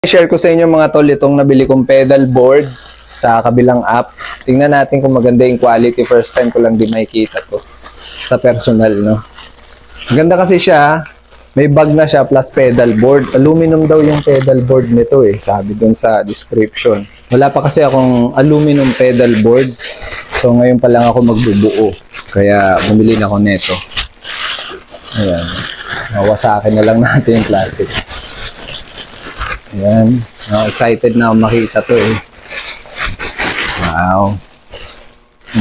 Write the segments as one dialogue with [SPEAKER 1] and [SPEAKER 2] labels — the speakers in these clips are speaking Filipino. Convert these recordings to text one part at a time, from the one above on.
[SPEAKER 1] I-share ko sa inyo mga tol itong nabili kong pedal board sa kabilang app. Tingnan natin kung maganda yung quality. First time ko lang din makikita to sa personal, no? Maganda kasi siya. May bag na siya plus pedal board. Aluminum daw yung pedal board nito eh. Sabi dun sa description. Wala pa kasi akong aluminum pedal board. So ngayon pa lang ako magbubuo. Kaya bumili na ako nito. Ayan. Mawasakin na lang natin yung plastic. Ayan. Excited na ako makita to eh. Wow.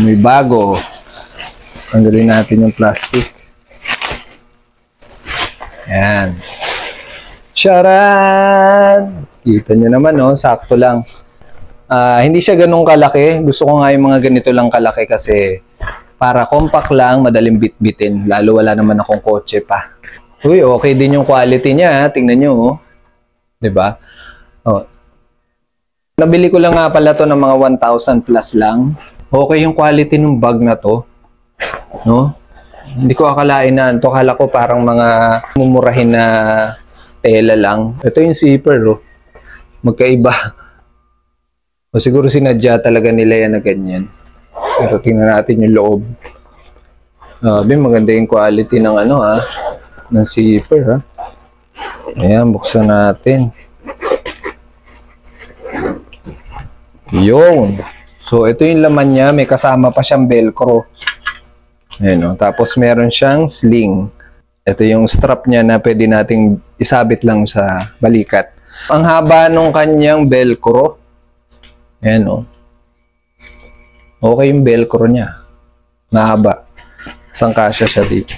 [SPEAKER 1] May bago. Tanggalin natin yung plastic. Ayan. Charan! Kita nyo naman, no? Sakto lang. Hindi siya ganun kalaki. Gusto ko nga yung mga ganito lang kalaki kasi para compact lang, madaling bitbitin. Lalo wala naman akong kotse pa. Uy, okay din yung quality niya. Tingnan nyo, oh. Diba? Oh. Nabili ko lang nga pala to ng mga 1,000 plus lang. Okay yung quality ng bag na to. No? Hindi ko akalain na ito. Akala ko parang mga mumurahin na tela lang. Ito yung zipper, oh. Magkaiba. O siguro sinadya talaga nila yan na ganyan. Pero tingnan natin yung loob. Maganda yung quality ng ano, ha. Ng zipper, ha. Ayan, buksan natin. Yun. So, ito yung laman niya. May kasama pa siyang velcro. Ayan, oh. Tapos, meron siyang sling. Ito yung strap niya na pwede nating isabit lang sa balikat. Ang haba nung kanyang velcro. Ayan, oh. Okay yung velcro niya. Mahaba. Sangkasya siya dito.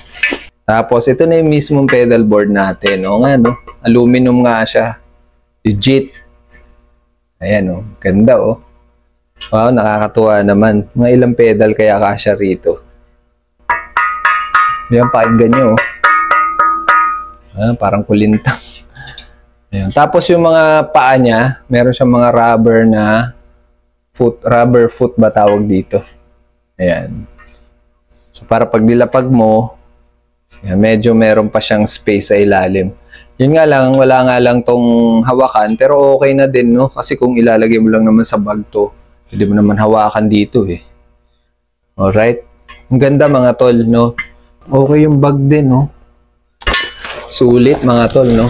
[SPEAKER 1] Tapos, ito na yung mismong pedal board natin. O nga, no? Aluminum nga siya. Legit. Ayan, o. Ganda, o. Wow, nakakatuwa naman. Mga ilang pedal kaya kasya rito. Ayan, pakinggan nyo, o. Ayan, parang kulintang. Ayan. Tapos, yung mga paa niya, meron siyang mga rubber na rubber foot ba tawag dito. Ayan. So, para pag nilapag mo, yan, medyo meron pa siyang space sa ilalim. Yun nga lang, wala nga lang tong hawakan, pero okay na din, no? Kasi kung ilalagay mo lang naman sa bag to, pwede mo naman hawakan dito, eh. Alright? Ang ganda, mga tol, no? Okay yung bag din, no? Sulit, mga tol, no?